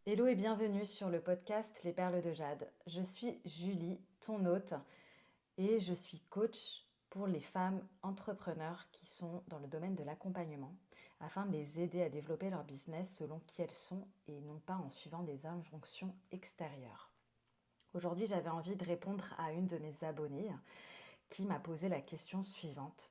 Hello et bienvenue sur le podcast Les Perles de Jade. Je suis Julie, ton hôte, et je suis coach pour les femmes entrepreneurs qui sont dans le domaine de l'accompagnement, afin de les aider à développer leur business selon qui elles sont et non pas en suivant des injonctions extérieures. Aujourd'hui, j'avais envie de répondre à une de mes abonnées qui m'a posé la question suivante.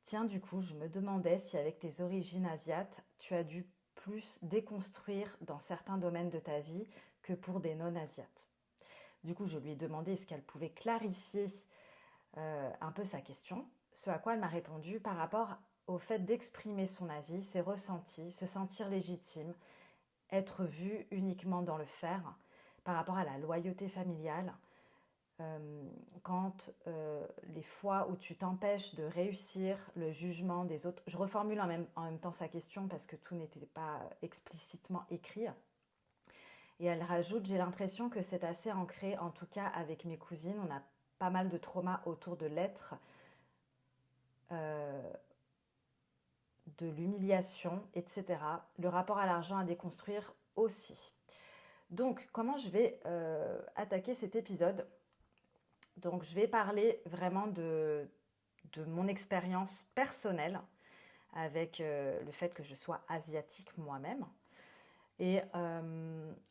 Tiens, du coup, je me demandais si avec tes origines asiates, tu as dû plus déconstruire dans certains domaines de ta vie que pour des non-asiates. Du coup, je lui ai demandé est-ce qu'elle pouvait clarifier un peu sa question, ce à quoi elle m'a répondu par rapport au fait d'exprimer son avis, ses ressentis, se sentir légitime, être vue uniquement dans le faire, par rapport à la loyauté familiale, quand les fois où tu t'empêches de réussir le jugement des autres, je reformule en même temps sa question parce que tout n'était pas explicitement écrit, et elle rajoute, j'ai l'impression que c'est assez ancré, en tout cas avec mes cousines, on a pas mal de traumas autour de l'être, euh, de l'humiliation, etc. Le rapport à l'argent à déconstruire aussi. Donc, comment je vais attaquer cet épisode? Donc, je vais parler vraiment de mon expérience personnelle avec le fait que je sois asiatique moi-même. Et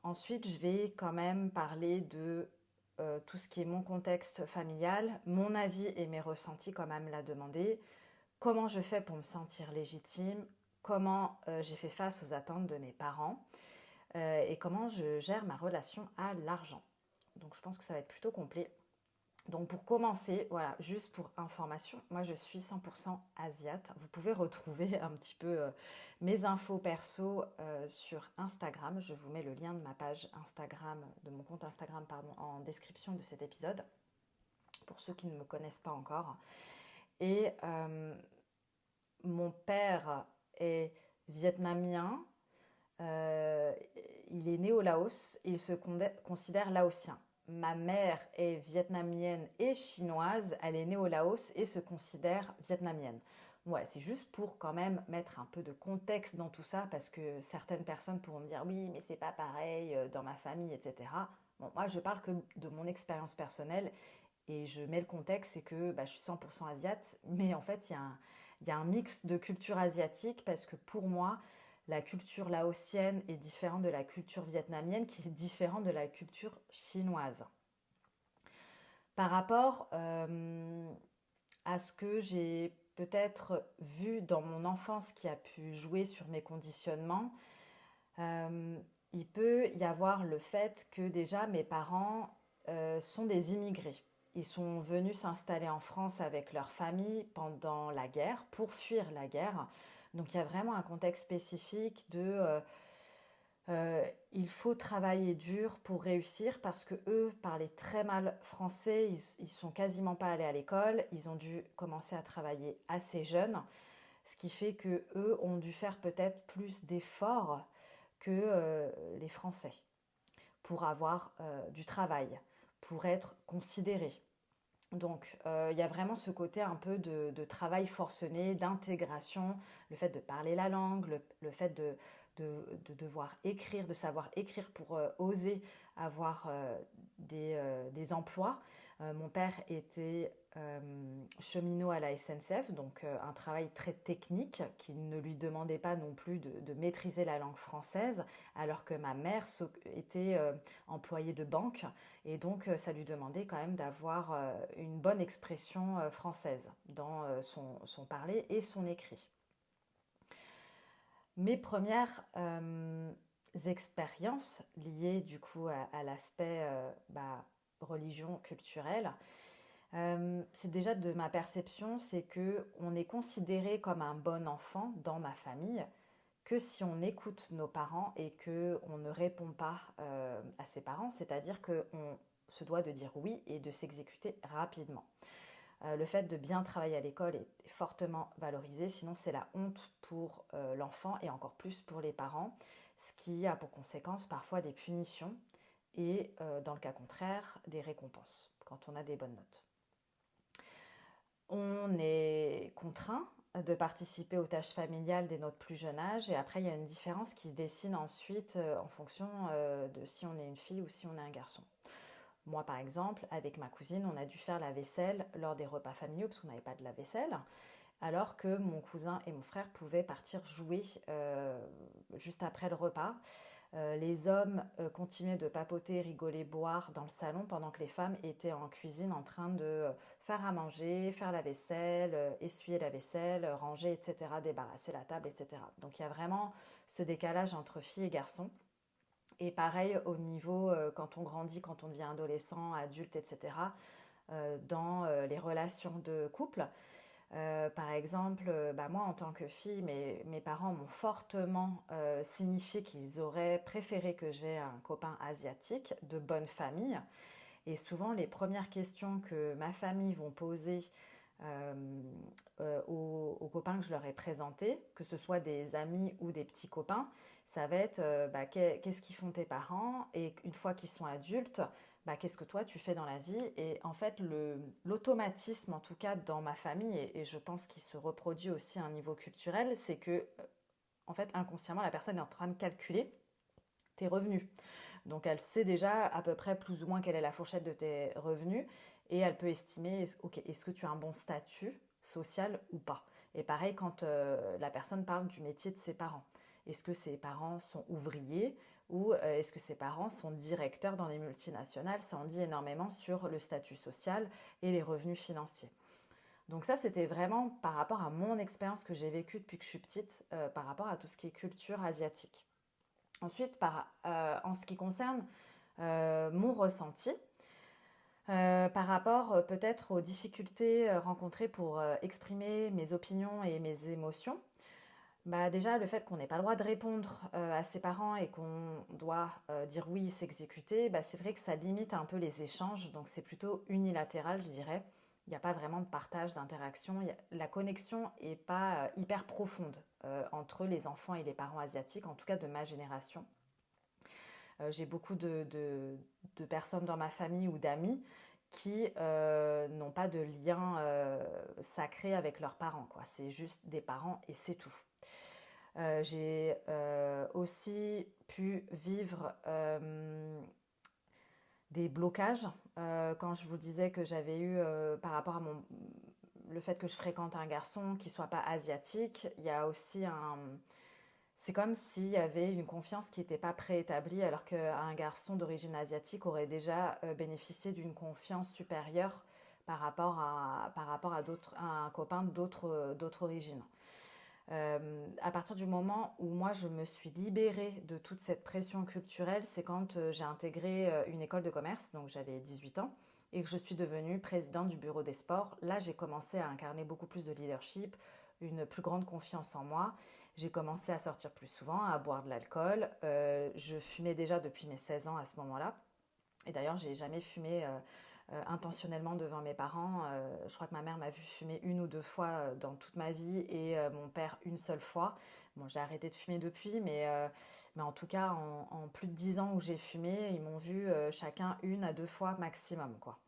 ensuite, je vais quand même parler de tout ce qui est mon contexte familial, mon avis et mes ressentis, comme elle me l'a demandé, comment je fais pour me sentir légitime, comment j'ai fait face aux attentes de mes parents et comment je gère ma relation à l'argent. Donc je pense que ça va être plutôt complet. Donc pour commencer, voilà, juste pour information, moi je suis 100% asiate. Vous pouvez retrouver un petit peu mes infos perso sur Instagram. Je vous mets le lien de ma page Instagram, de mon compte Instagram, pardon, en description de cet épisode, pour ceux qui ne me connaissent pas encore. Et mon père est vietnamien, euh, il est né au Laos et il se considère laotien. Ma mère est vietnamienne et chinoise, elle est née au Laos et se considère vietnamienne. Ouais, c'est juste pour quand même mettre un peu de contexte dans tout ça parce que certaines personnes pourront me dire oui, mais c'est pas pareil dans ma famille, etc. Bon, moi je parle que de mon expérience personnelle et je mets le contexte, c'est que je suis 100% asiate, mais en fait il y a un mix de culture asiatique parce que pour moi, la culture laotienne est différente de la culture vietnamienne qui est différente de la culture chinoise. Par rapport à ce que j'ai peut-être vu dans mon enfance qui a pu jouer sur mes conditionnements, il peut y avoir le fait que déjà mes parents sont des immigrés. Ils sont venus s'installer en France avec leur famille pendant la guerre, pour fuir la guerre. Donc il y a vraiment un contexte spécifique de il faut travailler dur pour réussir parce que eux parlaient très mal français, ils sont quasiment pas allés à l'école, ils ont dû commencer à travailler assez jeunes, ce qui fait que eux ont dû faire peut-être plus d'efforts que les Français pour avoir du travail, pour être considérés. Donc il y a vraiment ce côté un peu de travail forcené, d'intégration, le fait de parler la langue, le fait de devoir écrire, de savoir écrire pour oser avoir des emplois. Mon père était cheminot à la SNCF, donc un travail très technique qui ne lui demandait pas non plus de maîtriser la langue française, alors que ma mère était employée de banque et donc ça lui demandait quand même d'avoir une bonne expression française dans son parler et son écrit. Mes premières expériences liées du coup à l'aspect religion culturelle, c'est déjà de ma perception, c'est que on est considéré comme un bon enfant dans ma famille que si on écoute nos parents et que on ne répond pas à ses parents, c'est-à-dire que on se doit de dire oui et de s'exécuter rapidement. Le fait de bien travailler à l'école est fortement valorisé, sinon c'est la honte pour l'enfant et encore plus pour les parents, ce qui a pour conséquence parfois des punitions et dans le cas contraire des récompenses quand on a des bonnes notes. On est contraint de participer aux tâches familiales dès notre plus jeune âge. Et après, il y a une différence qui se dessine ensuite en fonction de si on est une fille ou si on est un garçon. Moi, par exemple, avec ma cousine, on a dû faire la vaisselle lors des repas familiaux parce qu'on n'avait pas de lave-vaisselle, alors que mon cousin et mon frère pouvaient partir jouer juste après le repas. Les hommes continuaient de papoter, rigoler, boire dans le salon pendant que les femmes étaient en cuisine en train de faire à manger, faire la vaisselle, essuyer la vaisselle, ranger, etc., débarrasser la table, etc. Donc il y a vraiment ce décalage entre filles et garçons. Et pareil au niveau quand on grandit, quand on devient adolescent, adulte, etc., dans les relations de couple. Par exemple, bah moi en tant que fille, mes parents m'ont fortement signifié qu'ils auraient préféré que j'aie un copain asiatique de bonne famille. Et souvent, les premières questions que ma famille vont poser euh, aux copains que je leur ai présentés, que ce soit des amis ou des petits copains, ça va être bah, qu'est-ce qu'ils font tes parents et une fois qu'ils sont adultes, bah, qu'est-ce que toi tu fais dans la vie. Et en fait, l'automatisme, en tout cas dans ma famille, et je pense qu'il se reproduit aussi à un niveau culturel, c'est que en fait, inconsciemment, la personne est en train de calculer tes revenus. Donc elle sait déjà à peu près plus ou moins quelle est la fourchette de tes revenus et elle peut estimer, ok, est-ce que tu as un bon statut social ou pas. Et pareil quand la personne parle du métier de ses parents. Est-ce que ses parents sont ouvriers ou est-ce que ses parents sont directeurs dans des multinationales? Ça en dit énormément sur le statut social et les revenus financiers. Donc ça, c'était vraiment par rapport à mon expérience que j'ai vécue depuis que je suis petite, par rapport à tout ce qui est culture asiatique. Ensuite, en ce qui concerne mon ressenti, par rapport peut-être aux difficultés rencontrées pour exprimer mes opinions et mes émotions, bah déjà le fait qu'on n'ait pas le droit de répondre à ses parents et qu'on doit dire oui et s'exécuter, bah, c'est vrai que ça limite un peu les échanges, donc c'est plutôt unilatéral, je dirais. Il n'y a pas vraiment de partage, d'interaction. La connexion n'est pas hyper profonde entre les enfants et les parents asiatiques, en tout cas de ma génération. J'ai beaucoup de personnes dans ma famille ou d'amis qui n'ont pas de lien sacré avec leurs parents, quoi. C'est juste des parents et c'est tout. J'ai aussi pu vivre des blocages quand je vous disais que j'avais eu par rapport à le fait que je fréquente un garçon qui soit pas asiatique. Il y a aussi c'est comme s'il y avait une confiance qui n'était pas préétablie, alors qu'un garçon d'origine asiatique aurait déjà bénéficié d'une confiance supérieure par rapport à un copain d'autre origine. À partir du moment où moi je me suis libérée de toute cette pression culturelle, c'est quand j'ai intégré une école de commerce, donc j'avais 18 ans, et que je suis devenue présidente du bureau des sports. Là, j'ai commencé à incarner beaucoup plus de leadership, une plus grande confiance en moi. J'ai commencé à sortir plus souvent, à boire de l'alcool. Je fumais déjà depuis mes 16 ans à ce moment-là. Et d'ailleurs, j'ai jamais fumé intentionnellement devant mes parents. Je crois que ma mère m'a vu fumer une ou deux fois dans toute ma vie et mon père une seule fois. Bon, j'ai arrêté de fumer depuis, mais en tout cas, en plus de 10 ans où j'ai fumé, ils m'ont vu chacun une à deux fois maximum, quoi.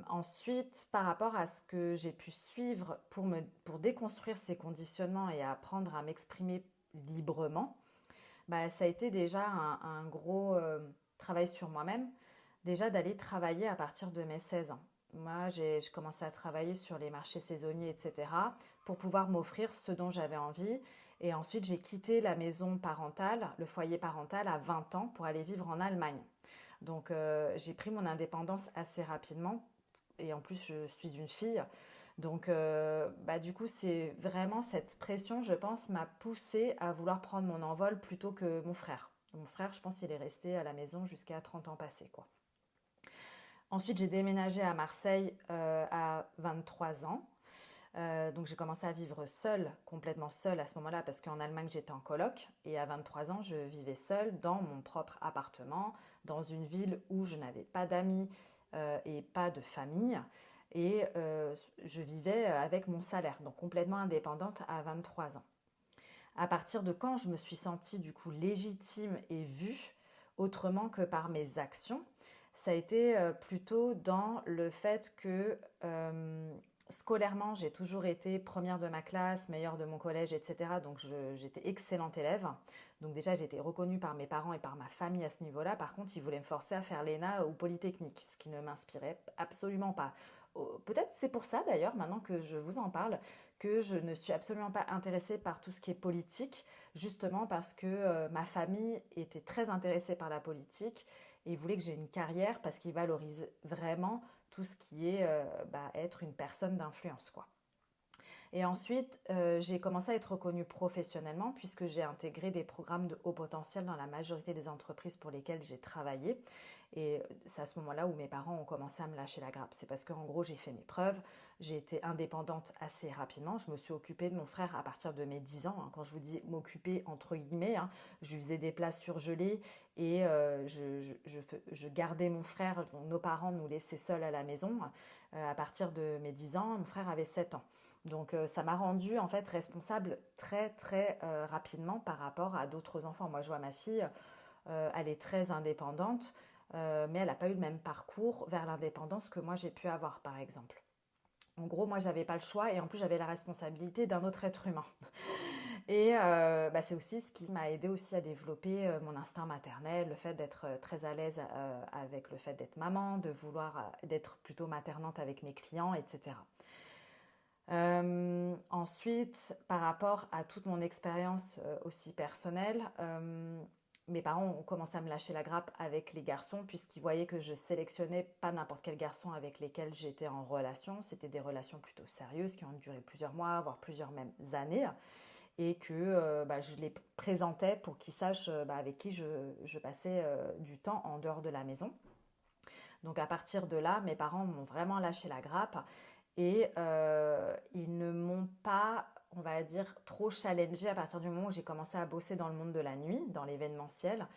Ensuite, par rapport à ce que j'ai pu suivre pour déconstruire ces conditionnements et apprendre à m'exprimer librement, bah, ça a été déjà un gros travail sur moi-même. Déjà d'aller travailler à partir de mes 16 ans. Moi, j'ai commencé à travailler sur les marchés saisonniers, etc., pour pouvoir m'offrir ce dont j'avais envie. Et ensuite, j'ai quitté la maison parentale, le foyer parental, à 20 ans pour aller vivre en Allemagne. Donc, j'ai pris mon indépendance assez rapidement. Et en plus, je suis une fille. Donc, bah, du coup, c'est vraiment cette pression, je pense, m'a poussée à vouloir prendre mon envol plutôt que mon frère. Mon frère, je pense, il est resté à la maison jusqu'à 30 ans passés, quoi. Ensuite, j'ai déménagé à Marseille à 23 ans. Donc j'ai commencé à vivre seule, complètement seule à ce moment-là, parce qu'en Allemagne j'étais en coloc. Et à 23 ans, je vivais seule dans mon propre appartement, dans une ville où je n'avais pas d'amis et pas de famille. Et je vivais avec mon salaire, donc complètement indépendante à 23 ans. À partir de quand je me suis sentie du coup légitime et vue autrement que par mes actions, ça a été plutôt dans le fait que Scolairement, j'ai toujours été première de ma classe, meilleure de mon collège, etc. Donc j'étais excellente élève. Donc déjà, j'étais reconnue par mes parents et par ma famille à ce niveau-là. Par contre, ils voulaient me forcer à faire l'ENA ou Polytechnique, ce qui ne m'inspirait absolument pas. Peut-être c'est pour ça d'ailleurs, maintenant que je vous en parle, que je ne suis absolument pas intéressée par tout ce qui est politique, justement parce que ma famille était très intéressée par la politique et voulait que j'ai une carrière parce qu'ils valorisent vraiment tout ce qui est être une personne d'influence, quoi. Et ensuite, j'ai commencé à être reconnue professionnellement puisque j'ai intégré des programmes de haut potentiel dans la majorité des entreprises pour lesquelles j'ai travaillé. Et c'est à ce moment-là où mes parents ont commencé à me lâcher la grappe. C'est parce qu'en gros, j'ai fait mes preuves, j'ai été indépendante assez rapidement. Je me suis occupée de mon frère à partir de mes 10 ans. Quand je vous dis m'occuper, entre guillemets, je lui faisais des plats surgelés et je gardais mon frère. Donc, nos parents nous laissaient seuls à la maison. À partir de mes 10 ans, mon frère avait 7 ans. Donc ça m'a rendue en fait responsable très très rapidement par rapport à d'autres enfants. Moi je vois ma fille, elle est très indépendante, mais elle n'a pas eu le même parcours vers l'indépendance que moi j'ai pu avoir par exemple. En gros, moi j'avais pas le choix et en plus j'avais la responsabilité d'un autre être humain. Et c'est aussi ce qui m'a aidé aussi à développer mon instinct maternel, le fait d'être très à l'aise avec le fait d'être maman, de vouloir d'être plutôt maternante avec mes clients, etc. Ensuite, par rapport à toute mon expérience aussi personnelle, mes parents ont commencé à me lâcher la grappe avec les garçons puisqu'ils voyaient que je sélectionnais pas n'importe quel garçon avec lesquels j'étais en relation. C'était des relations plutôt sérieuses qui ont duré plusieurs mois, voire plusieurs même années. Et que je les présentais pour qu'ils sachent avec qui je passais du temps en dehors de la maison. Donc à partir de là, mes parents m'ont vraiment lâché la grappe et ils ne m'ont pas, on va dire, trop challengée à partir du moment où j'ai commencé à bosser dans le monde de la nuit, dans l'événementiel,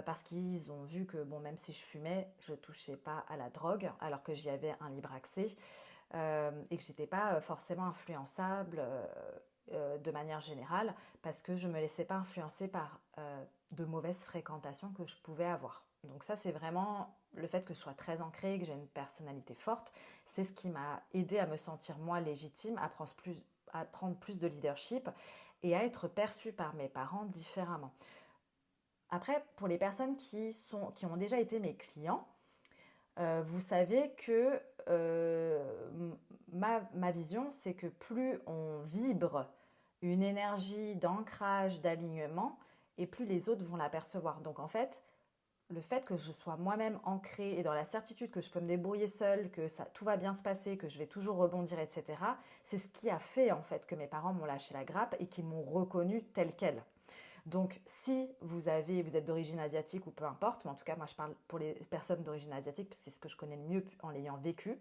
parce qu'ils ont vu que bon, même si je fumais, je touchais pas à la drogue, alors que j'y avais un libre accès et que j'étais pas forcément influençable de manière générale, parce que je me laissais pas influencer par de mauvaises fréquentations que je pouvais avoir. Donc ça, c'est vraiment le fait que je sois très ancrée, que j'ai une personnalité forte, c'est ce qui m'a aidé à me sentir moi légitime, à prendre plus de leadership et à être perçue par mes parents différemment. Après, pour les personnes qui ont déjà été mes clients, vous savez que ma vision, c'est que plus on vibre une énergie d'ancrage, d'alignement, et plus les autres vont l'apercevoir. Donc en fait, le fait que je sois moi-même ancrée et dans la certitude que je peux me débrouiller seule, que tout va bien se passer, que je vais toujours rebondir, etc., c'est ce qui a fait en fait que mes parents m'ont lâché la grappe et qu'ils m'ont reconnue telle qu'elle. Donc si vous êtes d'origine asiatique ou peu importe, mais en tout cas moi je parle pour les personnes d'origine asiatique, parce que c'est ce que je connais le mieux en l'ayant vécu,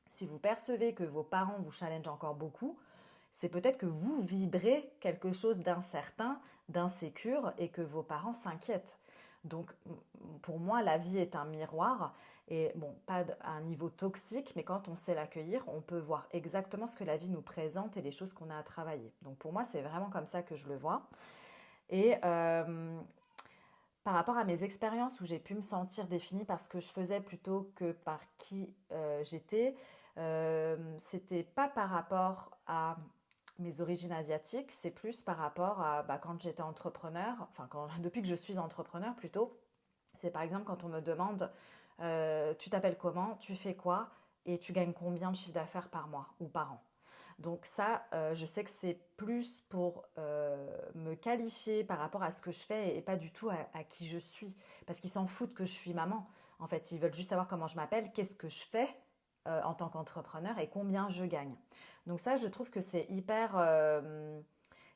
si vous percevez que vos parents vous challengent encore beaucoup, c'est peut-être que vous vibrez quelque chose d'incertain, d'insécure et que vos parents s'inquiètent. Donc pour moi, la vie est un miroir et bon, pas à un niveau toxique, mais quand on sait l'accueillir, on peut voir exactement ce que la vie nous présente et les choses qu'on a à travailler. Donc pour moi, c'est vraiment comme ça que je le vois. Et par rapport à mes expériences où j'ai pu me sentir définie par ce que je faisais plutôt que par qui j'étais, c'était pas par rapport à mes origines asiatiques, c'est plus par rapport à quand j'étais entrepreneur, depuis que je suis entrepreneur plutôt, c'est par exemple quand on me demande tu t'appelles comment, tu fais quoi et tu gagnes combien de chiffre d'affaires par mois ou par an. Donc ça, je sais que c'est plus pour me qualifier par rapport à ce que je fais et pas du tout à qui je suis. Parce qu'ils s'en foutent que je suis maman. En fait, ils veulent juste savoir comment je m'appelle, qu'est-ce que je fais en tant qu'entrepreneur et combien je gagne. Donc ça, je trouve que c'est hyper...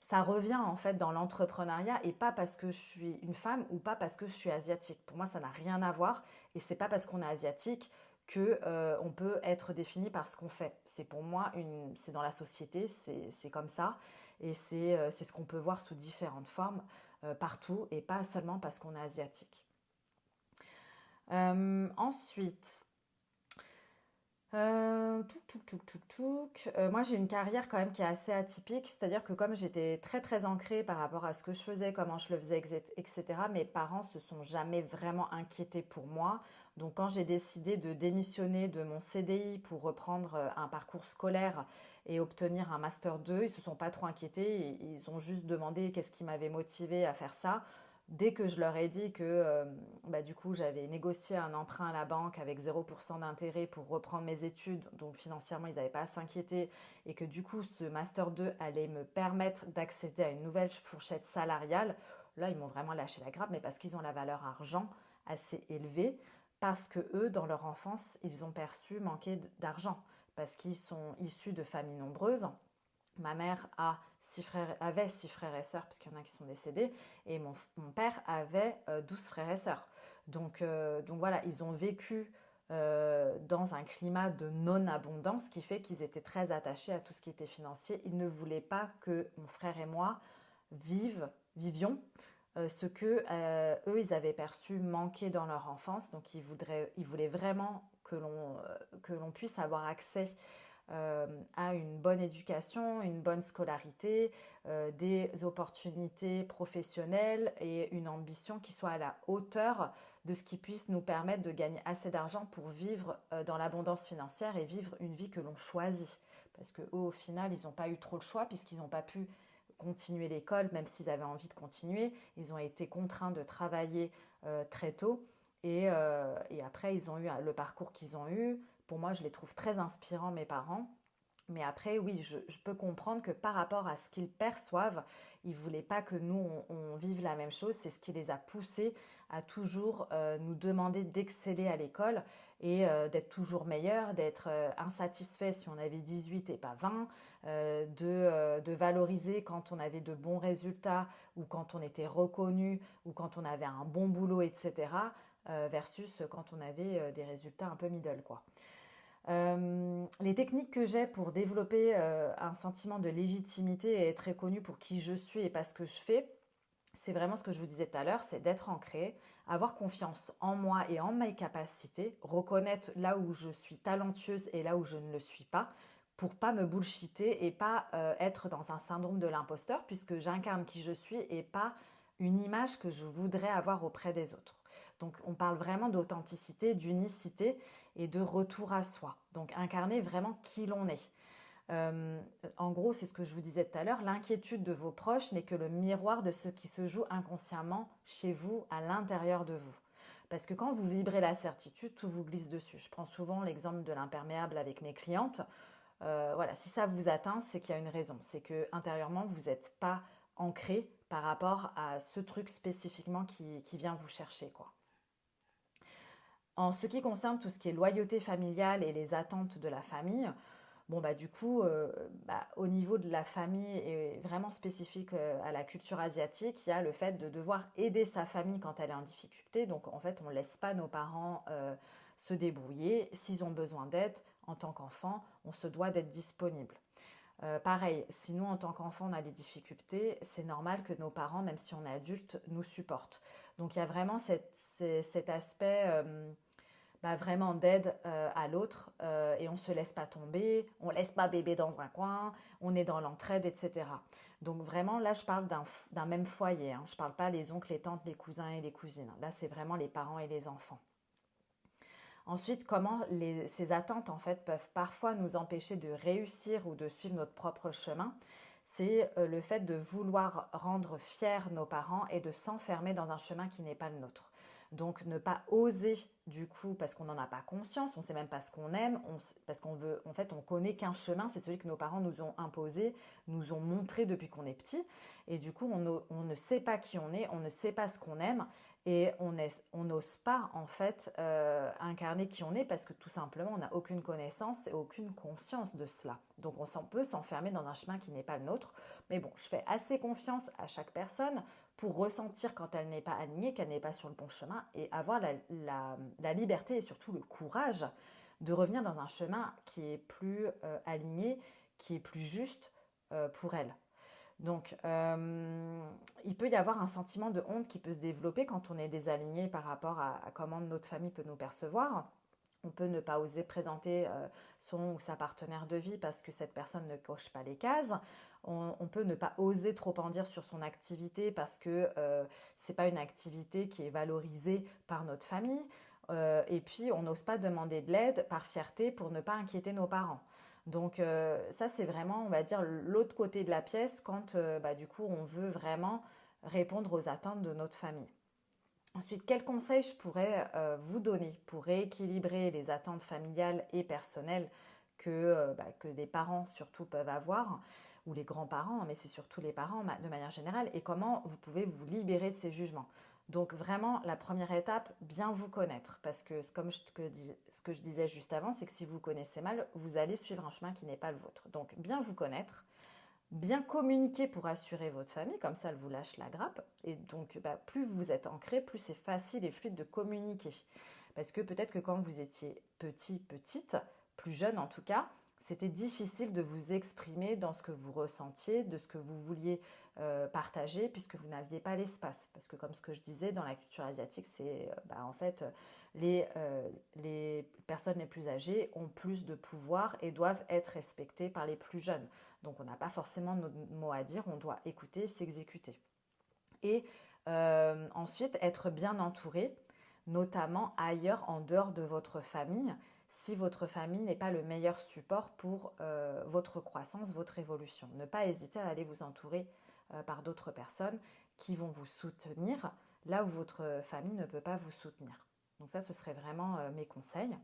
ça revient en fait dans l'entrepreneuriat et pas parce que je suis une femme ou pas parce que je suis asiatique. Pour moi, ça n'a rien à voir et c'est pas parce qu'on est asiatique que on peut être défini par ce qu'on fait. C'est pour moi c'est dans la société, c'est comme ça et c'est ce qu'on peut voir sous différentes formes partout et pas seulement parce qu'on est asiatique. Ensuite, Moi, j'ai une carrière quand même qui est assez atypique, c'est-à-dire que comme j'étais très très ancrée par rapport à ce que je faisais, comment je le faisais, etc., mes parents se sont jamais vraiment inquiétés pour moi. Donc, quand j'ai décidé de démissionner de mon CDI pour reprendre un parcours scolaire et obtenir un master 2, ils se sont pas trop inquiétés. Ils ont juste demandé qu'est-ce qui m'avait motivé à faire ça. Dès que je leur ai dit que bah, du coup j'avais négocié un emprunt à la banque avec 0% d'intérêt pour reprendre mes études, donc financièrement ils n'avaient pas à s'inquiéter, et que du coup ce Master 2 allait me permettre d'accéder à une nouvelle fourchette salariale, là ils m'ont vraiment lâché la grappe, mais parce qu'ils ont la valeur argent assez élevée, parce que eux dans leur enfance ils ont perçu manquer d'argent, parce qu'ils sont issus de familles nombreuses. Ma mère avait 6 frères et sœurs, parce qu'il y en a qui sont décédés, et mon père avait 12 frères et sœurs. Donc voilà, ils ont vécu dans un climat de non-abondance, qui fait qu'ils étaient très attachés à tout ce qui était financier. Ils ne voulaient pas que mon frère et moi vivions ce que eux, ils avaient perçu manquer dans leur enfance. Donc ils voulaient vraiment que l'on puisse avoir accès à une bonne éducation, une bonne scolarité, des opportunités professionnelles et une ambition qui soit à la hauteur de ce qui puisse nous permettre de gagner assez d'argent pour vivre dans l'abondance financière et vivre une vie que l'on choisit. Parce qu'eux, au final, ils n'ont pas eu trop le choix, puisqu'ils n'ont pas pu continuer l'école, même s'ils avaient envie de continuer. Ils ont été contraints de travailler très tôt. Et après, ils ont eu le parcours qu'ils ont eu. Pour moi, je les trouve très inspirants, mes parents. Mais après, oui, je peux comprendre que par rapport à ce qu'ils perçoivent, ils ne voulaient pas que nous, on vive la même chose. C'est ce qui les a poussés à toujours nous demander d'exceller à l'école et d'être toujours meilleurs, d'être insatisfaits si on avait 18 et pas 20, de valoriser quand on avait de bons résultats ou quand on était reconnu ou quand on avait un bon boulot, etc. Versus quand on avait des résultats un peu middle, quoi. Les techniques que j'ai pour développer un sentiment de légitimité et être reconnue pour qui je suis et pas ce que je fais, c'est vraiment ce que je vous disais tout à l'heure, c'est d'être ancré, avoir confiance en moi et en mes capacités, reconnaître là où je suis talentueuse et là où je ne le suis pas, pour pas me bullshiter et pas être dans un syndrome de l'imposteur, puisque j'incarne qui je suis et pas une image que je voudrais avoir auprès des autres. Donc on parle vraiment d'authenticité, d'unicité et de retour à soi. Donc incarner vraiment qui l'on est. Euh, En gros, c'est ce que je vous disais tout à l'heure, l'inquiétude de vos proches n'est que le miroir de ce qui se joue inconsciemment chez vous, à l'intérieur de vous. Parce que quand vous vibrez la certitude, tout vous glisse dessus. Je prends souvent l'exemple de l'imperméable avec mes clientes. Voilà, si ça vous atteint, c'est qu'il y a une raison. C'est que intérieurement, vous n'êtes pas ancré par rapport à ce truc spécifiquement qui vient vous chercher, quoi. En ce qui concerne tout ce qui est loyauté familiale et les attentes de la famille, bon bah du coup, au niveau de la famille et vraiment spécifique à la culture asiatique, il y a le fait de devoir aider sa famille quand elle est en difficulté. Donc en fait, on ne laisse pas nos parents se débrouiller. S'ils ont besoin d'aide, en tant qu'enfant, on se doit d'être disponible. Pareil, si nous, en tant qu'enfants, on a des difficultés, c'est normal que nos parents, même si on est adulte, nous supportent. Donc il y a vraiment cet aspect vraiment d'aide à l'autre et on ne se laisse pas tomber, on ne laisse pas bébé dans un coin, on est dans l'entraide, etc. Donc vraiment, là, je parle d'un même foyer. Hein. Je ne parle pas les oncles, les tantes, les cousins et les cousines. Là, c'est vraiment les parents et les enfants. Ensuite, comment ces attentes en fait peuvent parfois nous empêcher de réussir ou de suivre notre propre chemin. C'est le fait de vouloir rendre fiers nos parents et de s'enfermer dans un chemin qui n'est pas le nôtre. Donc ne pas oser du coup parce qu'on n'en a pas conscience, on ne sait même pas ce qu'on aime, parce qu'on veut, en fait on connaît qu'un chemin, c'est celui que nos parents nous ont imposé, nous ont montré depuis qu'on est petit, et du coup on ne sait pas qui on est, on ne sait pas ce qu'on aime, et on n'ose pas en fait incarner qui on est parce que tout simplement on n'a aucune connaissance et aucune conscience de cela. Donc peut s'enfermer dans un chemin qui n'est pas le nôtre. Mais bon, je fais assez confiance à chaque personne pour ressentir quand elle n'est pas alignée, qu'elle n'est pas sur le bon chemin et avoir la liberté et surtout le courage de revenir dans un chemin qui est plus aligné, qui est plus juste pour elle. Donc, il peut y avoir un sentiment de honte qui peut se développer quand on est désaligné par rapport à comment notre famille peut nous percevoir. On peut ne pas oser présenter son ou sa partenaire de vie parce que cette personne ne coche pas les cases. On peut ne pas oser trop en dire sur son activité parce que c'est pas une activité qui est valorisée par notre famille. Et puis, on n'ose pas demander de l'aide par fierté pour ne pas inquiéter nos parents. Donc ça, c'est vraiment, on va dire, l'autre côté de la pièce quand du coup, on veut vraiment répondre aux attentes de notre famille. Ensuite, quels conseils je pourrais vous donner pour rééquilibrer les attentes familiales et personnelles que les parents surtout peuvent avoir, ou les grands-parents, mais c'est surtout les parents de manière générale, et comment vous pouvez vous libérer de ces jugements. Donc vraiment, la première étape, bien vous connaître, parce que comme ce que je disais juste avant, c'est que si vous connaissez mal, vous allez suivre un chemin qui n'est pas le vôtre. Donc bien vous connaître, bien communiquer pour assurer votre famille, comme ça elle vous lâche la grappe. Et donc plus vous êtes ancré, plus c'est facile et fluide de communiquer. Parce que peut-être que quand vous étiez petit, petite, plus jeune en tout cas, c'était difficile de vous exprimer dans ce que vous ressentiez, de ce que vous vouliez partager, puisque vous n'aviez pas l'espace. Parce que comme ce que je disais, dans la culture asiatique, c'est en fait les personnes les plus âgées ont plus de pouvoir et doivent être respectées par les plus jeunes. Donc on n'a pas forcément notre mot à dire, on doit écouter, s'exécuter. Et ensuite, être bien entouré, notamment ailleurs, en dehors de votre famille, si votre famille n'est pas le meilleur support pour votre croissance, votre évolution. Ne pas hésiter à aller vous entourer par d'autres personnes qui vont vous soutenir là où votre famille ne peut pas vous soutenir. Donc ça, ce serait vraiment mes conseils.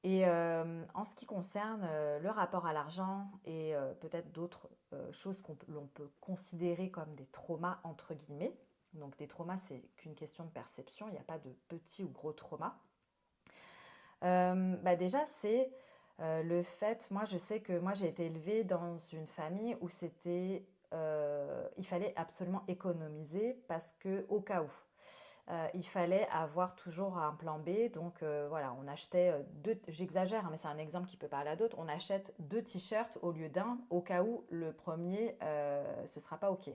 Et en ce qui concerne le rapport à l'argent et peut-être d'autres choses l'on peut considérer comme des traumas entre guillemets, donc des traumas c'est qu'une question de perception, il n'y a pas de petits ou gros traumas. Déjà c'est le fait, moi je sais que moi j'ai été élevée dans une famille où il fallait absolument économiser parce que au cas où. Il fallait avoir toujours un plan B. Donc voilà, on achetait deux, j'exagère, hein, mais c'est un exemple qui peut parler à d'autres, on achète 2 t-shirts au lieu d'un, au cas où le premier, ce ne sera pas OK.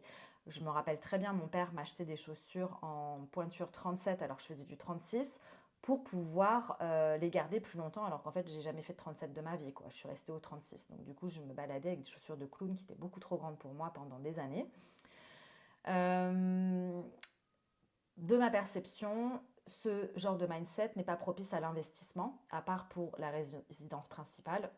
Je me rappelle très bien, mon père m'achetait des chaussures en pointure 37 alors que je faisais du 36 pour pouvoir les garder plus longtemps alors qu'en fait j'ai jamais fait de 37 de ma vie, quoi. Je suis restée au 36. Donc du coup je me baladais avec des chaussures de clown qui étaient beaucoup trop grandes pour moi pendant des années. De ma perception, ce genre de mindset n'est pas propice à l'investissement, à part pour la résidence principale,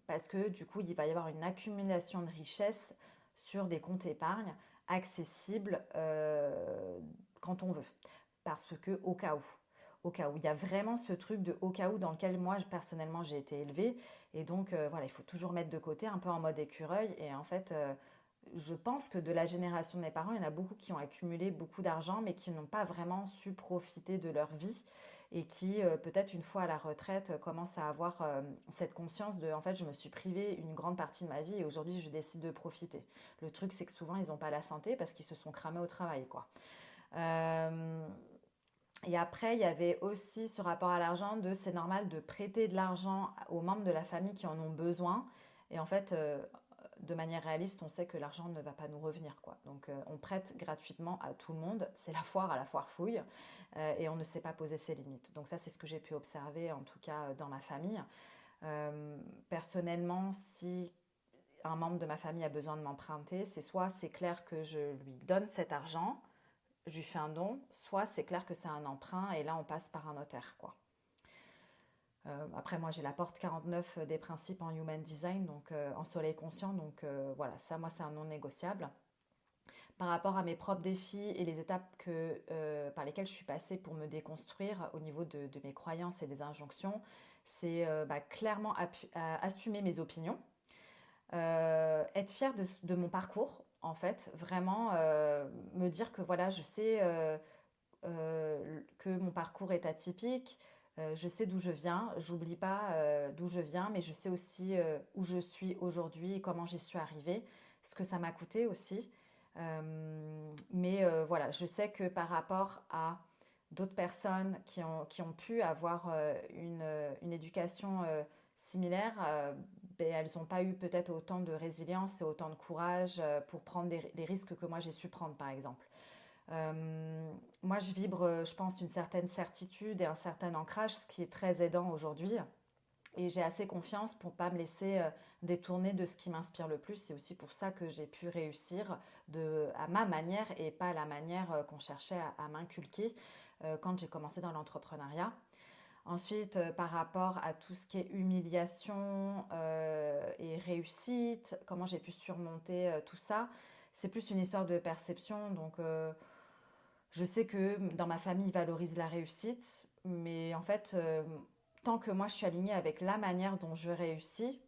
parce que du coup, il va y avoir une accumulation de richesses sur des comptes épargne accessibles quand on veut, parce que au cas où, il y a vraiment ce truc de au cas où dans lequel moi personnellement j'ai été élevée, et donc voilà, il faut toujours mettre de côté un peu en mode écureuil, et en fait je pense que de la génération de mes parents, il y en a beaucoup qui ont accumulé beaucoup d'argent, mais qui n'ont pas vraiment su profiter de leur vie et qui, peut-être une fois à la retraite, commencent à avoir cette conscience de, en fait, je me suis privée une grande partie de ma vie et aujourd'hui, je décide de profiter. Le truc, c'est que souvent, ils n'ont pas la santé parce qu'ils se sont cramés au travail, quoi. Euh, et après, il y avait aussi ce rapport à l'argent de c'est normal de prêter de l'argent aux membres de la famille qui en ont besoin. Et en fait, de manière réaliste, on sait que l'argent ne va pas nous revenir, quoi. Donc on prête gratuitement à tout le monde, c'est la foire à la foire fouille, et on ne sait pas poser ses limites. Donc ça, c'est ce que j'ai pu observer, en tout cas dans ma famille. Personnellement, si un membre de ma famille a besoin de m'emprunter, c'est soit c'est clair que je lui donne cet argent, je lui fais un don, soit c'est clair que c'est un emprunt et là on passe par un notaire, quoi. Après, moi, j'ai la porte 49 des principes en Human Design, donc en soleil conscient. Donc voilà, ça, moi, c'est un non négociable. Par rapport à mes propres défis et les étapes par lesquelles je suis passée pour me déconstruire au niveau de mes croyances et des injonctions, c'est clairement assumer mes opinions, être fière de mon parcours, en fait, vraiment me dire que voilà, je sais que mon parcours est atypique, je sais d'où je viens, j'oublie pas d'où je viens, mais je sais aussi où je suis aujourd'hui et comment j'y suis arrivée, ce que ça m'a coûté aussi. Mais voilà, je sais que par rapport à d'autres personnes qui ont pu avoir une éducation similaire, elles n'ont pas eu peut-être autant de résilience et autant de courage pour prendre les risques que moi j'ai su prendre, par exemple. Moi, je vibre, je pense, une certaine certitude et un certain ancrage, ce qui est très aidant aujourd'hui. Et j'ai assez confiance pour ne pas me laisser détourner de ce qui m'inspire le plus. C'est aussi pour ça que j'ai pu réussir à ma manière et pas à la manière qu'on cherchait à m'inculquer quand j'ai commencé dans l'entrepreneuriat. Ensuite, par rapport à tout ce qui est humiliation et réussite, comment j'ai pu surmonter tout ça, c'est plus une histoire de perception. Donc, je sais que dans ma famille, ils valorisent la réussite, mais en fait, tant que moi, je suis alignée avec la manière dont je réussis,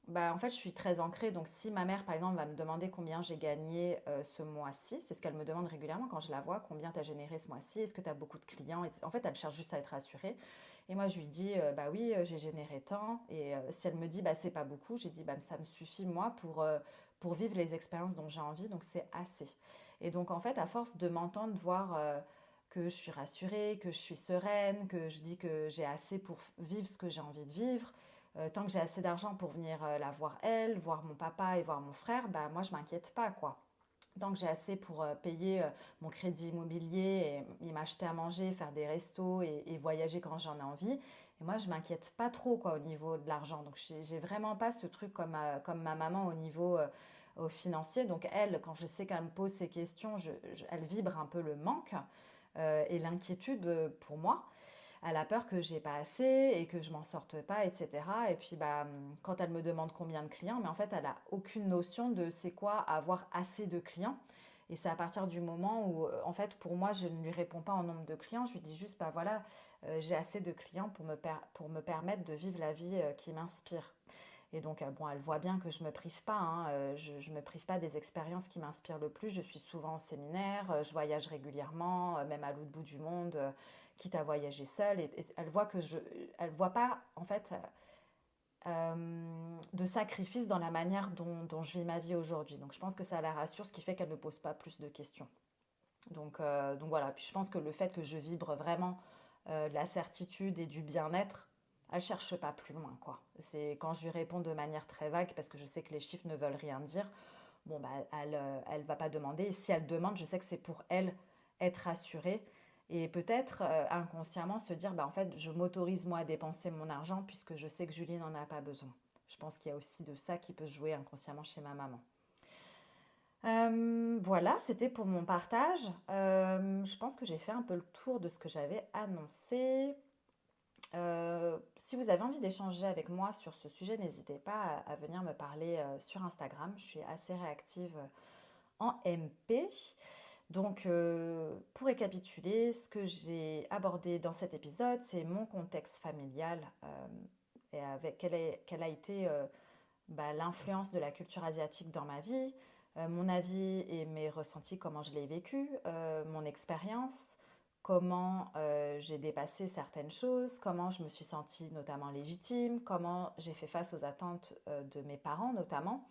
bah, en fait, je suis très ancrée. Donc, si ma mère, par exemple, va me demander combien j'ai gagné ce mois-ci, c'est ce qu'elle me demande régulièrement quand je la vois, combien tu as généré ce mois-ci, est-ce que tu as beaucoup de clients? En fait, elle cherche juste à être rassurée. Et moi, je lui dis, bah oui, j'ai généré tant. Et si elle me dit, bah c'est pas beaucoup, j'ai dit, bah ça me suffit, moi, pour vivre les expériences dont j'ai envie, donc c'est assez. Et donc, en fait, à force de m'entendre voir que je suis rassurée, que je suis sereine, que je dis que j'ai assez pour vivre ce que j'ai envie de vivre, tant que j'ai assez d'argent pour venir la voir elle, voir mon papa et voir mon frère, bah moi je m'inquiète pas quoi. Tant que j'ai assez pour payer mon crédit immobilier et m'acheter à manger, faire des restos et voyager quand j'en ai envie, et moi je m'inquiète pas trop quoi au niveau de l'argent. Donc j'ai vraiment pas ce truc comme ma maman au niveau au financier. Donc elle, quand je sais qu'elle me pose ces questions, elle vibre un peu le manque et l'inquiétude pour moi. Elle a peur que j'ai pas assez et que je m'en sorte pas, etc. Et puis bah, quand elle me demande combien de clients, mais en fait elle a aucune notion de c'est quoi avoir assez de clients. Et c'est à partir du moment où, en fait, pour moi, je ne lui réponds pas en nombre de clients, je lui dis juste, bah voilà, j'ai assez de clients pour me permettre de vivre la vie qui m'inspire. Et donc, bon, elle voit bien que je ne me prive pas, hein, je ne me prive pas des expériences qui m'inspirent le plus. Je suis souvent en séminaire, je voyage régulièrement, même à l'autre bout du monde, quitte à voyager seule. Et elle voit que elle voit pas, en fait, de sacrifice dans la manière dont je vis ma vie aujourd'hui. Donc, je pense que ça la rassure, ce qui fait qu'elle ne pose pas plus de questions. Donc voilà, puis je pense que le fait que je vibre vraiment de la certitude et du bien-être, elle cherche pas plus loin, quoi. C'est quand je lui réponds de manière très vague, parce que je sais que les chiffres ne veulent rien dire, bon, bah, elle va pas demander. Et si elle demande, je sais que c'est pour elle être rassurée et peut-être inconsciemment se dire, bah, en fait, je m'autorise moi à dépenser mon argent puisque je sais que Julie n'en a pas besoin. Je pense qu'il y a aussi de ça qui peut se jouer inconsciemment chez ma maman. Voilà, c'était pour mon partage. Je pense que j'ai fait un peu le tour de ce que j'avais annoncé. Si vous avez envie d'échanger avec moi sur ce sujet, n'hésitez pas à venir me parler sur Instagram. Je suis assez réactive en MP. Donc, pour récapituler, ce que j'ai abordé dans cet épisode, c'est mon contexte familial et avec quelle a été bah, l'influence de la culture asiatique dans ma vie, mon avis et mes ressentis, comment je l'ai vécu, mon expérience, comment j'ai dépassé certaines choses, comment je me suis sentie notamment légitime, comment j'ai fait face aux attentes de mes parents notamment,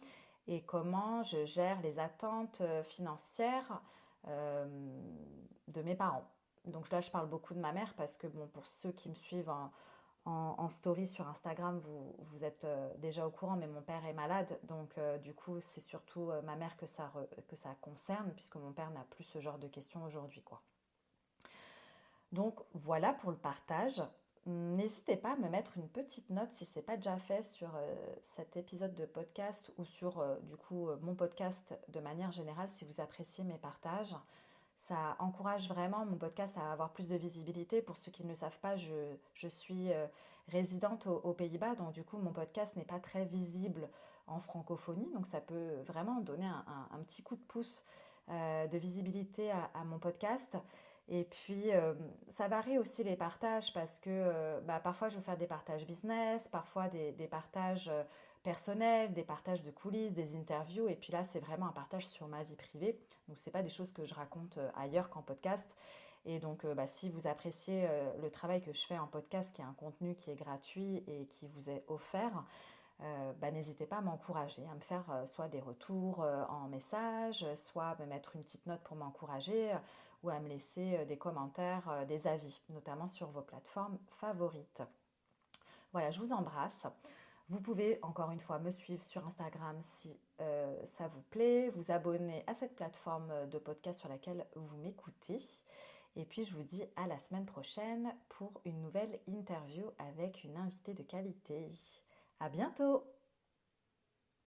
et comment je gère les attentes financières euh, de mes parents. Donc là, je parle beaucoup de ma mère parce que bon, pour ceux qui me suivent en story sur Instagram, vous êtes déjà au courant, mais mon père est malade, donc du coup c'est surtout ma mère que ça concerne, puisque mon père n'a plus ce genre de questions aujourd'hui, quoi. Donc voilà pour le partage. N'hésitez pas à me mettre une petite note si ce n'est pas déjà fait sur cet épisode de podcast ou sur du coup mon podcast de manière générale si vous appréciez mes partages. Ça encourage vraiment mon podcast à avoir plus de visibilité. Pour ceux qui ne le savent pas, je suis résidente aux Pays-Bas, donc du coup mon podcast n'est pas très visible en francophonie, donc ça peut vraiment donner un petit coup de pouce de visibilité à mon podcast. Et puis ça varie aussi les partages parce que bah, parfois je veux faire des partages business, parfois des partages personnels, des partages de coulisses, des interviews, et puis là c'est vraiment un partage sur ma vie privée. Donc c'est pas des choses que je raconte ailleurs qu'en podcast. Et donc bah, si vous appréciez le travail que je fais en podcast, qui est un contenu qui est gratuit et qui vous est offert, bah, n'hésitez pas à m'encourager, à me faire soit des retours en message, soit à me mettre une petite note pour m'encourager, ou à me laisser des commentaires, des avis, notamment sur vos plateformes favorites. Voilà, je vous embrasse. Vous pouvez encore une fois me suivre sur Instagram si ça vous plaît, vous abonner à cette plateforme de podcast sur laquelle vous m'écoutez. Et puis je vous dis à la semaine prochaine pour une nouvelle interview avec une invitée de qualité. À bientôt!